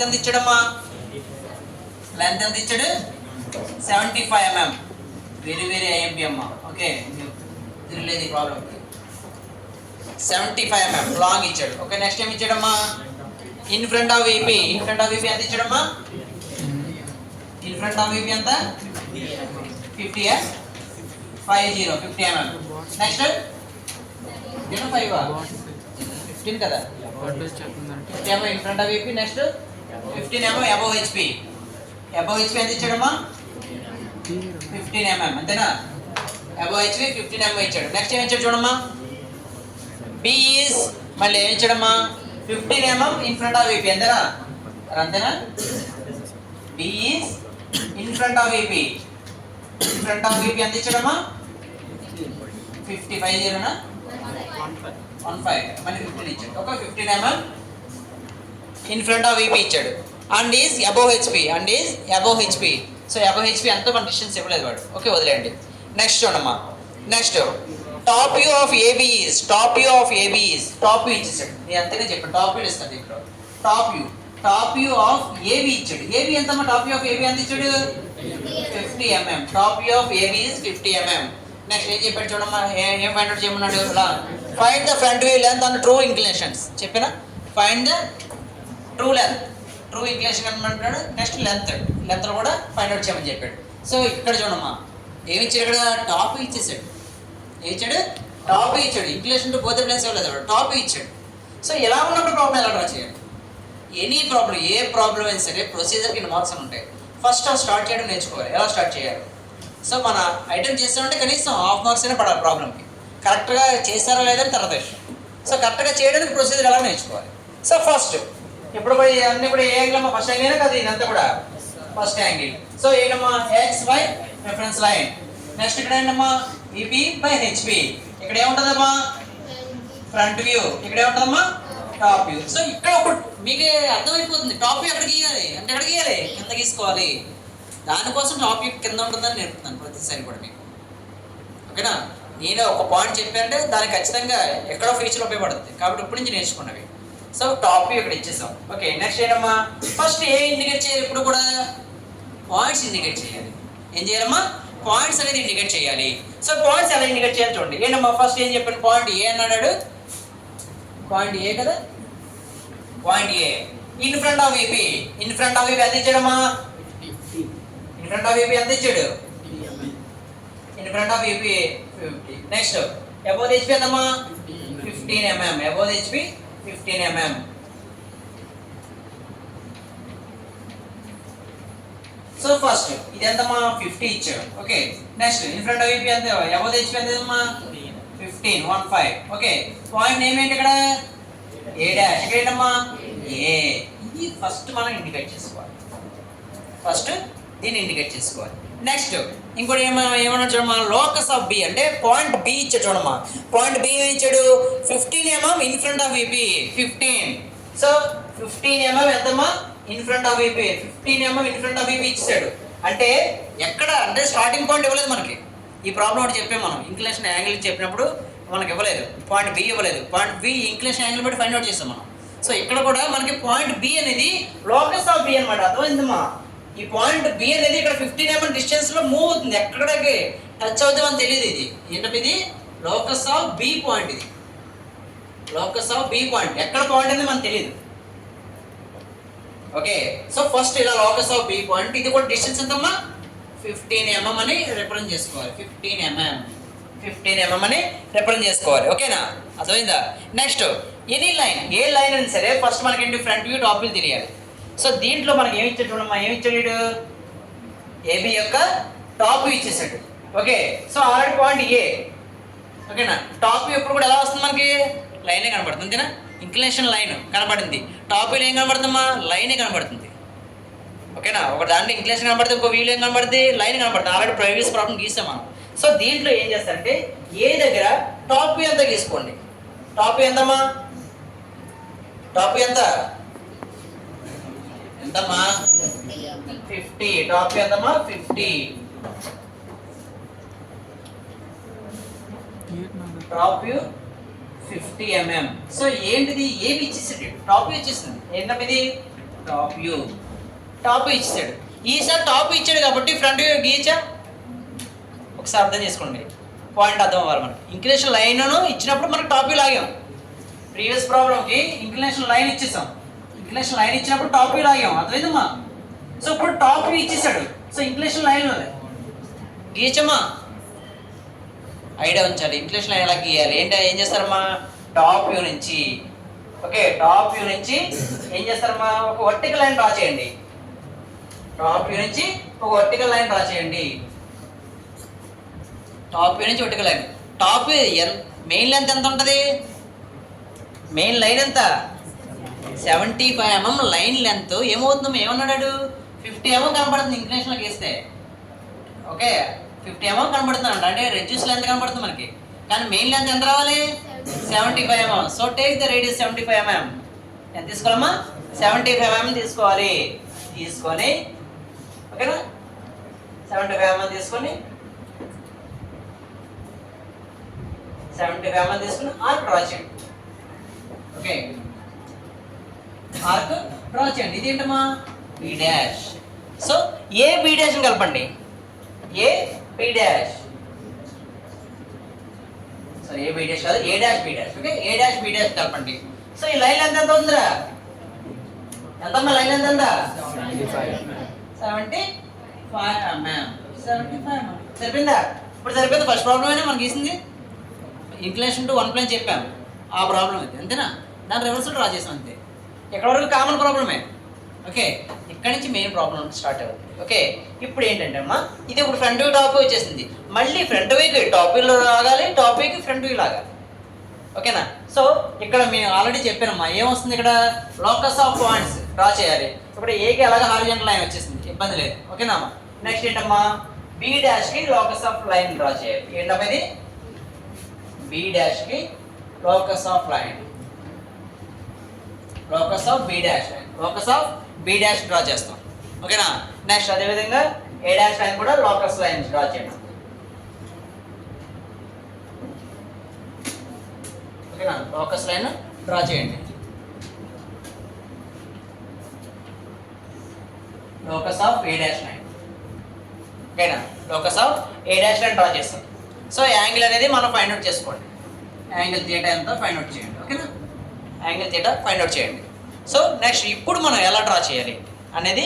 Length ఎంత ఇచ్చాడమ్మా? Length ఎంత ఇచ్చాడు? 75 mm. వెరీ వెరీ ఐఎంపి అమ్మా. ఓకే, తిరగలేదు ఈ ప్రాబ్లం. 75 mm లాంగ్ ఇచ్చాడు. ఓకే, నెక్స్ట్ ఏం ఇచ్చాడమ్మా? In front of VP. In front of VP ఎంత ఇచ్చాడమ్మా? ఇన్ ఫ్రంట్ ఆఫ్ VP ఎంత? 50 50 mm. నెక్స్ట్ 15 కదా, 50 mm in front of VP. Next 15 mm above HP. Above HP ఎంత ఇచ్చాడమ్మా? 15 mm అంతేనా? Above HP 15 mm ఇచ్చాడు. Next ఏం ఇచ్చాడు చూడమ్మా? B is మళ్ళీ ఏం ఇచ్చాడమ్మా? 15 mm in front of VP అంతేనా? అంతేనా? B is in front of VP. In front of VP ఎంత ఇచ్చాడమ్మా? 50 నా 15 మళ్ళీ 15 ఇచ్చాడు. Okay, 15 mm in front of VP ఇచ్చాడు. And is above HP. And is above HP. So above HP అంతా మన distance ఇవ్వలేదు వాడు. ఓకే, వదిలేయండి. నెక్స్ట్ చూడమ్మా. Next top view of AB is. Top view of AB is. Top view ఇచ్చేసాడు. నేను అంతేనే చెప్పాను, టాప్ వ్యూ ఇస్తాను ఇక్కడ. Top view. Top view of AB ఇచ్చాడు. AB ఎంతమ్మా? టాప్ వ్యూ ఆఫ్ AB ఎంత ఇచ్చాడు? 50 mm. Top view of AB is 50 mm. Next ఏం చెప్పాడు చూడమ్మా? ఏం ఫైండ్ అవుట్ చేయమన్నాడు? Find the front view length and true inclinations. చెప్పినా? Find the true length. True inclination అనమంటాడు. Next length. లెంత్ కూడా ఫైండ్ అవుట్ చేయమని చెప్పాడు. సో ఇక్కడ చూడమ్మా, ఏమి ఇచ్చాడు? ఇక్కడ టాప్ ఇచ్చేసాడు. ఏం ఇచ్చాడు? టాప్ ఇచ్చాడు. ఇంక్లినేషన్ టు బోత్ ప్లేస్ ఇవ్వలేదు, టాప్ ఇచ్చాడు. సో ఎలా ఉన్నప్పుడు ప్రాబ్లం ఎలా డ్రా చేయాలి? ఎనీ ప్రాబ్లం, ఏ ప్రాబ్లం అయినా సరే ప్రొసీజర్కి మార్క్స్ అని ఉంటాయి. ఫస్ట్ స్టార్ట్ చేయడం నేర్చుకోవాలి. ఎలా స్టార్ట్ చేయాలి? సో మన ఐటమ్ చేస్తామంటే కనీసం హాఫ్ మార్క్స్ అయినా పడాలి ప్రాబ్లంకి. కరెక్ట్గా చేస్తారా లేదని తర్వాత విషయం. సో కరెక్ట్గా చేయడానికి ప్రొసీజర్ ఎలా నేర్చుకోవాలి. సో ఫస్ట్ ఇప్పుడు కూడా అన్నీ కూడా ఏ యాంగిల్ అమ్మా? ఫస్ట్ యాంగిల్ కదా ఇదంతా కూడా ఫస్ట్ యాంగిల్. సో ఏంటమ్మా? XY reference line. నెక్స్ట్ ఇక్కడ ఏంటమ్మా? VP/HP. ఇక్కడ ఏముంటుందమ్మా? Front view. ఇక్కడ ఏముంటుందమ్మా? Top view. సో ఇక్కడ ఒకటి మీకు అర్థమైపోతుంది. టాప్ వ్యూ ఎక్కడ గీయాలి అంటే ఎక్కడ గీయాలి? కింద గీసుకోవాలి. దానికోసం టాప్ వ్యూ కింద ఉంటుందని నేర్పుతాను ప్రతిసారి కూడా మీకు. ఓకేనా? నేను ఒక పాయింట్ చెప్పానంటే దానికి ఖచ్చితంగా ఎక్కడో ఫ్యూచర్ ఉపయోగపడుతుంది. కాబట్టి ఇప్పటి నుంచి నేర్చుకున్నవి. సో టాప్ వ్యూ ఇక్కడ ఇచ్చేసాం. ఓకే, నెక్స్ట్ ఏంటమ్మా? ఫస్ట్ ఏ ఇండికేట్ చేయాలి? ఇప్పుడు కూడా పాయింట్స్ ఇండికేట్ చేయాలి. ఏం చేయాలమ్మా? పాయింట్స్ అనేది ఇండికేట్ చేయాలి. సో పాయింట్స్ ఎలా ఇండికేట్ చేయాలి చూడండి. ఏంటమ్మా? ఫస్ట్ ఏం చెప్పాను? పాయింట్ ఏ అన్నాడు. పాయింట్ ఏ కదా, point A. In front of VP. In front of VP ఎంత ఇచ్చాడమ్మా? ఇన్ ఫ్రంట్ ఆఫ్ VP ఎంత ఇచ్చాడు? In front of VP 50. Next above HP ఎంతమ్మా? 15 mm. Above HP 15 mm. So first ఇది ఎంతమ్మా? 50 ఇచ్చాడు. Okay, next in front of VP ఎంత? Above HP ఎంతమ్మా? 15. ఓకే, పాయింట్ నేమ్ ఏంటి ఇక్కడ? A dash. ఇక్కడ ఏంటమ్మా? A. ఇది ఫస్ట్ మనం ఇండికేట్ చేసుకోవాలి. ఫస్ట్ దీన్ని ఇండికేట్ చేసుకోవాలి. నెక్స్ట్ ఇంకోటి ఏమన్నా చూడమ్మా? లోకస్ ఆఫ్ B అంటే పాయింట్ B ఇచ్చాడు చూడమ్మా. పాయింట్ B ఏమి ఇచ్చాడు? 15 mm in front of VP. 15. So 15 mm ఎంతమ్మా? In front of VP. 15 mm in front of VP ఇచ్చాడు. అంటే ఎక్కడ అంటే స్టార్టింగ్ పాయింట్ ఇవ్వలేదు మనకి. ఈ ప్రాబ్లం ఒకటి చెప్పాం మనం. ఇంక్లినేషన్ యాంగిల్ చెప్పినప్పుడు మనకి ఇవ్వలేదు, పాయింట్ B ఇవ్వలేదు. పాయింట్ B ఇంక్లినేషన్ యాంగిల్ బట్టి ఫైండ్ అవుట్ చేస్తాం మనం. సో ఇక్కడ కూడా మనకి పాయింట్ B అనేది లోకస్ ఆఫ్ B అనమాట. అర్థమైందమ్మా? ఈ పాయింట్ B అనేది ఇక్కడ 15 mm డిస్టెన్స్ లో మూవ్ అవుతుంది. ఎక్కడికి టచ్ అవుతామని తెలియదు. ఇది ఏంటంటే ఇది లోకస్ ఆఫ్ B పాయింట్. ఇది లోకస్ ఆఫ్ B పాయింట్. ఎక్కడ పాయింట్ అనేది మనకు తెలియదు. ఓకే, సో ఫస్ట్ ఇలా లోకస్ ఆఫ్ B పాయింట్. ఇది కూడా డిస్టెన్స్ ఎంతమ్మా? 15 mm అని రిప్రజెంట్ చేసుకోవాలి. 15 mm అని రిప్రజెంట్ చేసుకోవాలి. ఓకేనా? అర్థమైందా? నెక్స్ట్ ఎనీ లైన్, ఏ లైన్ అయినా సరే ఫస్ట్ మనకి ఏంటి? ఫ్రంట్ వ్యూ టాప్ వ్యూ తెలియాలి. సో దీంట్లో మనకి ఏమి ఇచ్చాడు చూడమ్మా? ఏమి ఇచ్చాడు? AB యొక్క టాప్ వ్యూ ఇచ్చేసాడు. Okay, so already point A. ఓకేనా? టాప్ వ్యూ ఎప్పుడు కూడా ఎలా వస్తుంది? మనకి లైనే కనబడుతుంది. అంతేనా? ఇంక్లినేషన్ లైన్ కనబడింది. టాప్ వ్యూలో ఏం కనబడుతుందమ్మా? లైనే కనబడుతుంది. ఓకేనా? ఒక దాంట్లో ఇంక్లినేషన్ కనబడుతుంది, ఇంకో వ్యూలో ఏం కనబడుతుంది? లైన్ కనబడుతుంది. ఆల్రెడీ ప్రీవియస్ ప్రాబ్లం గీసాం మనం. సో దీంట్లో ఏం చేస్తారంటే ఏ దగ్గర టాప్ వ్యూ ఎంత గీసుకోండి. టాప్ వ్యూ ఎంతమ్మా? టాప్ వ్యూ ఎంతమ్మా? 50. టాప్ వ్యూ ఎంతమ్మా? 50. Top view 50 mm. సో ఏంటిది? ఏబి ఇచ్చేసింది. టాప్ వ్యూ ఇచ్చేసింది. ఏంటమ్మా ఇది? టాప్ వ్యూ ఇచ్చాడు. ఈసారి టాప్ ఇచ్చాడు కాబట్టి ఫ్రంట్ వ్యూ గీచా. ఒకసారి అర్థం చేసుకోండి, పాయింట్ అర్థం అవ్వాలి మనకి. ఇంక్లినేషన్ లైన్ ఇచ్చినప్పుడు మనకు టాప్ వ్యూ లాగాం. ప్రీవియస్ ప్రాబ్లంకి ఇంక్లినేషన్ లైన్ ఇచ్చేసాం. ఇంక్లినేషన్ లైన్ ఇచ్చినప్పుడు టాప్ వ్యూ లాగాం, అర్థమైందమ్మా? సో ఇప్పుడు టాప్ వ్యూ ఇచ్చేసాడు, సో ఇంక్లినేషన్ లైన్ గీచమ్మా. ఐడియా ఉంచాలి, ఇంక్లినేషన్ లైన్ ఎలా గీయాలి. ఏం చేస్తారమ్మా? టాప్ వ్యూ నుంచి, ఓకే, టాప్ వ్యూ నుంచి ఏం చేస్తారమ్మా? ఒక వర్టికల్ లైన్ డ్రా చేయండి. టాప్ వ్యూ నుంచి ఒక వర్టికల్ లైన్ డ్రా చేయండి. టాప్ వ్యూ నుంచి vertical line. Top main length ఎంత ఉంటుంది? మెయిన్ లైన్ ఎంత? 75 mm లైన్ లెంత్. ఏమవుతుందో ఏమన్నాడు? 50 mm కనపడుతుంది ఇంక్లినేషన్లోకి వేస్తే. ఓకే, 50 mm కనపడుతుంది అంటే రెడ్యూస్ లెంత్ కనపడుతుంది మనకి. కానీ మెయిన్ లెంత్ ఎంత రావాలి? 75 mm. So take the radius 75 mm. ఎంత తీసుకోవాలమ్మా? 75 mm తీసుకోవాలి. తీసుకొని ఓకేనా, 75 mm తీసుకొని 75 mm తీసుకుని ఆర్క్ డ్రా చేయండి. ఓకే, ఆర్క్ డ్రా చేయండి. ఇది ఏంటమ్మా? B dash. So A B dash కలపండి. A B dash, so A B dash కాదు, A dash B dash. Okay, A dash B dash కలపండి. సో ఈ లైన్ ఎంత ఉందిరా? ఎంతమ్మా లైన్ ఎంత ఉందా? 75 mm. సరిపోయిందా? ఇప్పుడు సరిపోయింది. ఫస్ట్ ప్రాబ్లం అయినా మనకి గీసింది ఇంక్లినేషన్ టు 1 ప్లేన్ చెప్పాము, ఆ ప్రాబ్లం ఇది అంతేనా? దాని రివర్సల్ డ్రా చేసాం అంతే. ఎక్కడ వరకు కామన్ ప్రాబ్లమే. ఓకే, ఇక్కడ నుంచి మెయిన్ ప్రాబ్లం స్టార్ట్ అవుతుంది. ఓకే, ఇప్పుడు ఏంటంటే అమ్మా, ఇది ఇప్పుడు ఫ్రంట్ వ్యూ టాప్ వచ్చేసింది. మళ్ళీ ఫ్రంట్ వ్యూకి టాప్ వ్యూలో లాగాలి, టాప్ వ్యూకి ఫ్రంట్ వ్యూ లాగాలి. ఓకేనా? సో ఇక్కడ మేము ఆల్రెడీ చెప్పానమ్మా, ఏమొస్తుంది ఇక్కడ? లోకస్ ఆఫ్ పాయింట్స్ డ్రా చేయాలి. ఇప్పుడు ఏకి అలాగే హారిజంటల్ లైన్ వచ్చేసింది, ఇబ్బంది లేదు. ఓకేనా అమ్మా? నెక్స్ట్ ఏంటమ్మా? బి డాష్కి లోకస్ ఆఫ్ లైన్ డ్రా చేయాలి. ఏంటమ్మా ఇది? బి డాష్కి locus of line, locus of B dash line, locus of B dash draw చేస్తాం. ఓకేనా? నెక్స్ట్ అదేవిధంగా ఏ డాష్ లైన్ కూడా లోకస్ లైన్ డ్రా చేయడం. ఓకేనా? లోకస్ లైన్ డ్రా చేయండి. Locus of A dash line. ఓకేనా? Locus of A dash line draw చేస్తాం. So angle అనేది మనం ఫైండ్ అవుట్ చేసుకోండి. యాంగిల్ థీటా ఎంత ఫైండ్ అవుట్ చేయండి. ఓకేనా? యాంగిల్ థీటా ఫైండ్ అవుట్ చేయండి. సో నెక్స్ట్ ఇప్పుడు మనం ఎలా డ్రా చేయాలి అనేది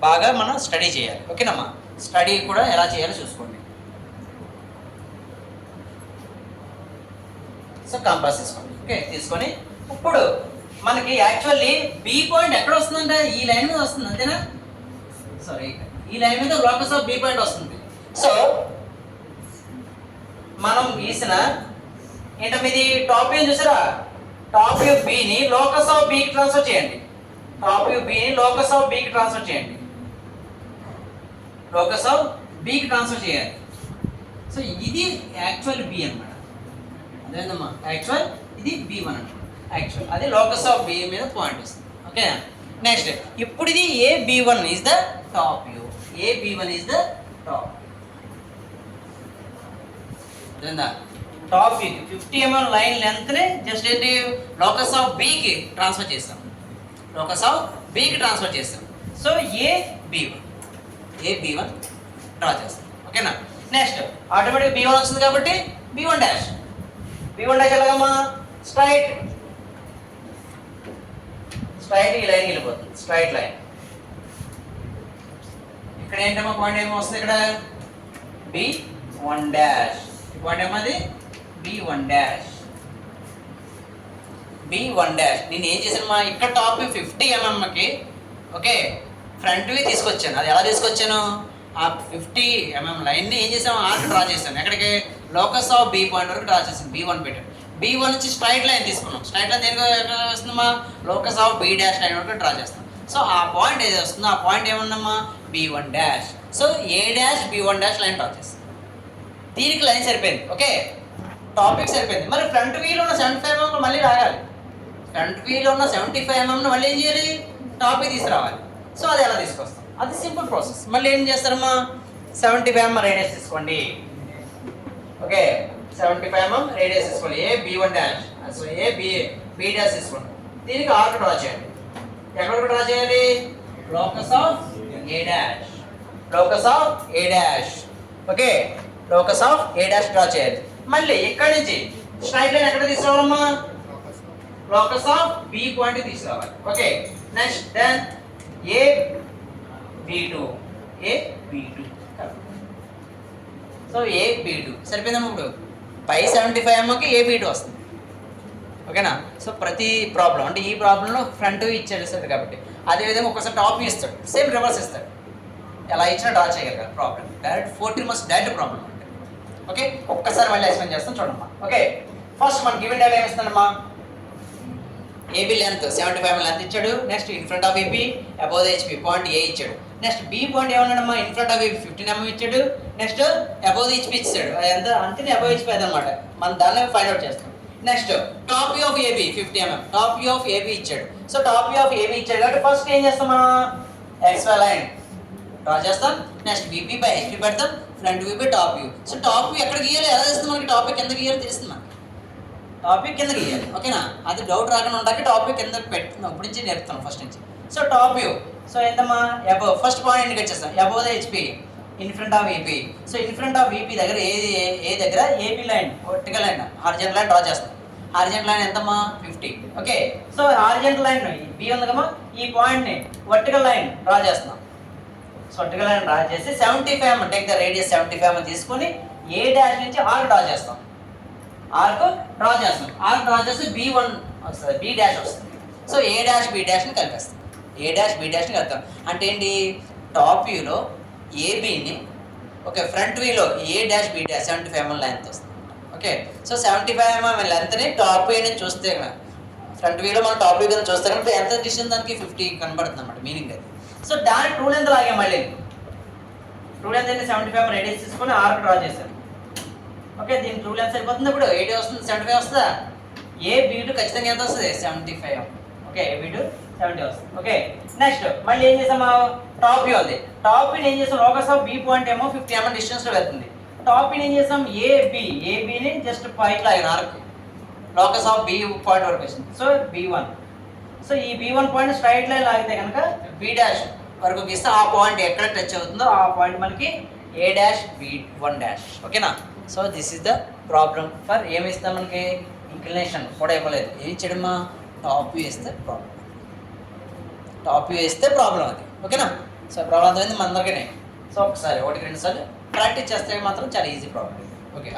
బాగా మనం స్టడీ చేయాలి. ఓకేనమ్మా? స్టడీ కూడా ఎలా చేయాలో చూసుకోండి. సో కంపాస్ తీసుకోండి. ఓకే, తీసుకొని ఇప్పుడు మనకి యాక్చువల్లీ బి పాయింట్ ఎక్కడ వస్తుందంటే ఈ లైన్ మీద వస్తుంది, అంతేనా? సారీ, ఈ లైన్ మీద లోకస్ ఆఫ్ బి పాయింట్ వస్తుంది. సో మనం గీసిన ఏంటంటే ఇది టాప్ వ్యూ చూసారా? టాప్ వ్యూ బిని లోకస్ ఆఫ్ బికి ట్రాన్స్ఫర్ చేయండి. టాప్ వ్యూ బిని లోకస్ ఆఫ్ బికి ట్రాన్స్ఫర్ చేయండి. లోకస్ ఆఫ్ బికి ట్రాన్స్ఫర్ చేయాలి. సో ఇది యాక్చువల్ బి అన్నమాట. అదేందమ్మా? యాక్చువల్ ఇది B1 అన్నమాట. యాక్చువల్ అది లోకస్ ఆఫ్ బి మీద పాయింట్ వస్తుంది. ఓకే, నెక్స్ట్ ఇప్పుడు ఇది AB1 is the top view. AB1 is the top. అదేందా? Top వ్యూకి 50 mm లైన్ లెంత్ని జస్ట్ ఏంటి లోకస్ ఆఫ్ బికి ట్రాన్స్ఫర్ చేస్తాం. లోకస్ ఆఫ్ బికి ట్రాన్స్ఫర్ చేస్తాం. సో AB1 డ్రా చేస్తాం. ఓకేనా? నెక్స్ట్ ఆటోమేటిక్ B1 వస్తుంది కాబట్టి B1 డాష్. B1 డాష్ ఎలాగమ్మా? స్ట్రైట్ ఈ లైన్ వెళ్ళిపోతుంది, స్ట్రైట్ లైన్. ఇక్కడ ఏంటమ్మా పాయింట్ ఏమో వస్తుంది? ఇక్కడ B1 డాష్. పాయింట్ ఏమో అది B1 డాష్. B1 dash. నేను ఏం చేశానమ్మా? ఇక్కడ టాప్ 50 mmకి ఓకే ఫ్రంట్ వ్యూ తీసుకొచ్చాను. అది ఎలా తీసుకొచ్చాను? ఆ 50 mm లైన్ని ఏం చేసాము? ఆర్క్ డ్రా చేశాను. ఎక్కడికి? లోకస్ ఆఫ్ బి పాయింట్ వరకు డ్రా చేసాను. B1 పెట్టాను. B1 నుంచి స్ట్రైట్ లైన్ తీసుకున్నాం. స్ట్రైట్ లైన్ దేనికి వస్తుందమ్మా? Locus of B dash line వరకు డ్రా చేస్తాం. సో ఆ పాయింట్ ఏది వస్తుందో ఆ పాయింట్ ఏముందమ్మా? B1 dash. So A dash B1 dash line draw చేస్తాం. దీనికి లైన్ సరిపోయింది. ఓకే, టాపిక్ సరిపోయింది. మరి ఫ్రంట్ వ్యూలో ఉన్న 75 mm మళ్ళీ రాయాలి. ఫ్రంట్ వ్యూలో ఉన్న 75 mm మళ్ళీ ఏం చేయాలి? టాపిక్ తీసుకురావాలి. సో అది ఎలా తీసుకొస్తాం? అది సింపుల్ ప్రాసెస్. మళ్ళీ ఏం చేస్తారమ్మా? 75 mm రేడియస్ తీసుకోండి. ఓకే, 75 mm రేడియస్ తీసుకోండి. AB1 dash. So AB dash తీసుకోండి. దీనికి ఆర్క్ డ్రా చేయండి. ఎక్కడ డ్రా చేయాలి? Locus of A dash, locus of A dash. Okay, locus of A dash draw చేయాలి. మళ్ళీ ఇక్కడ నుంచి స్ట్రైట్ లైన్ ఎక్కడ తీసుకురావాలమ్మా? లోకస్ ఆఫ్ బి పాయింట్ తీసుకురావాలి. ఓకే, నెక్స్ట్ దెన్ ఏ బి2, ఏ బి2. సో ఏ బి2 సరిపోయిందమ్మా. ఇప్పుడు పై 75 ఏ బి2 వస్తుంది. ఓకేనా? సో ప్రతి ప్రాబ్లం అంటే ఈ ప్రాబ్లంలో ఫ్రంట్ ఇచ్చేస్తాడు కాబట్టి అదేవిధంగా ఒక్కసారి టాప్ ఇస్తాడు, సేమ్ రివర్స్ ఇస్తాడు. ఎలా ఇచ్చినా డ్రా చేయగలగాలి problem. Direct 14 marks direct problem అంటే. ఓకే, ఒక్కసారి మళ్ళీ ఎక్స్ప్లెయిన్ చేస్తాం చూడమ్మా. ఓకే, ఫస్ట్ మన గివెన్ డేటా ఏమిస్తానమ్మా? ఏబీ లెంత్ 75 లెంత్ ఇచ్చాడు. Next in front of AB above the HP point A ఇచ్చాడు. నెక్స్ట్ బి పాయింట్ ఏమన్నాడమ్మా? In front of AB 15 mm ఇచ్చాడు. నెక్స్ట్ అబౌవ్ ద హెచ్పి ఇచ్చాడు. అది ఎంత అంతే, అబౌవ్ హెచ్పి అదనమాట. మనం దాన్ని ఫైండ్ అవుట్ చేస్తాం. Next top view of AB 50 mm, top view of AB ఇచ్చాడు. So top view of AB ఇచ్చాడు కాబట్టి ఫస్ట్ ఏం చేస్తాం మనం? XY లైన్ డ్రా చేస్తాం. నెక్స్ట్ VP బై HP పెడతాం. Front view by top view. So top view ఎక్కడ గీయాలి? ఎలా తెలుస్తుంది మనకి? టాపిక్ కింద గీయాలి తెలుస్తుంది మనకి. టాపిక్ కింద గీయాలి. ఓకేనా? అది డౌట్ రాకుండా ఉండడానికి టాపిక్ కింద పెడుతున్నాం. అప్పటి నుంచి నేర్పుతాం ఫస్ట్ నుంచి. సో టాప్ వ్యూ, సో ఎంతమ్మా? అబౌవ్ ఫస్ట్ పాయింట్ ఇంటికి వచ్చేస్తాం. Above the HP in front of VP. So in front of VP దగ్గర ఏ దగ్గర AB line vertical line horizontal line draw చేస్తాం. హారిజాంటల్ లైన్ ఎంతమ్మా? 50. Okay, so horizontal line B ఉంది కమ్మా, ఈ పాయింట్ని వర్టికల్ లైన్ డ్రా చేస్తున్నాం. సో వర్టికల్ లైన్ డ్రా చేసి 75 mm, take the radius 75 mm తీసుకొని ఏ డాష్ నుంచి ఆర్క్ డ్రా చేస్తాం. ఆర్క్ డ్రా చేస్తాం. ఆర్క్ డ్రా చేస్తే B1 వస్తుంది, బి డాష్ వస్తుంది. సో ఏ డాష్ బి డాష్ని కలిపేస్తాం. ఏ డాష్ బి డాష్ని కలుపుతాం. అంటే ఏంటి? టాప్ వ్యూలో ఏబీని, ఓకే, ఫ్రంట్ వ్యూలో A dash B dash 75 mm length వస్తుంది. ఓకే, సో 75 mm లెంత్ని టాప్ వ్యూ నుంచి చూస్తే ఫ్రంట్ వ్యూలో మనం టాప్ వ్యూ కింద చూస్తే కనుక ఎంత డిస్టెన్స్ దానికి 50 కనబడుతుంది అన్నమాట మీనింగ్ అది. సో దాని ట్రూ లెంత్ లాగే మళ్ళీ ట్రూ లెంత్ అయితే 75 mm రేడియస్ తీసుకొని ఆర్క్ డ్రా చేశాను. ఓకే, దీని ట్రూ లెంత్ సరిపోతుంది. ఇప్పుడు 80 వస్తుంది, 75 వస్తుందా? ఏ B2 ఖచ్చితంగా ఎంత వస్తుంది? 75. ఓకే, ఏ B2 70 వస్తుంది. ఓకే, నెక్స్ట్ మళ్ళీ ఏం చేసాము? టాప్ వ్యూ ఉంది. టాప్ వ్యూ ఏం చేసాం? లోకస్ ఆఫ్ బి పాయింట్ ఏమో 50 mm డిస్టెన్స్లో వెళ్తుంది. టాప్ వ్యూ ఏం చేసాం? ఏబీని జస్ట్ పైకి లాగిన arc locus of B point వరకు వచ్చింది. So B1. సో ఈ B1 పాయింట్ స్ట్రైట్ లైన్ లాగితే కనుక బి డాష్ వరకు గీస్తే ఆ పాయింట్ ఎక్కడ టచ్ అవుతుందో ఆ పాయింట్ మనకి ఏ డాష్ B1 డాష్. ఓకేనా? So this is the problem for ఏమి ఇస్తాం మనకి? ఇంక్లినేషన్ కూడా ఇవ్వలేదు. ఏం చేయడమా? టాప్ వ్యూ ఇస్తే ప్రాబ్లం, టాప్ వ్యూ ఇస్తే ప్రాబ్లం అది. ఓకేనా? సో ప్రాబ్లం అర్థమైంది మనందరికీ. సో ఒకసారి 1-2 సార్లు ప్రాక్టీస్ చేస్తే మాత్రం చాలా ఈజీ ప్రాబ్లం. ఓకే.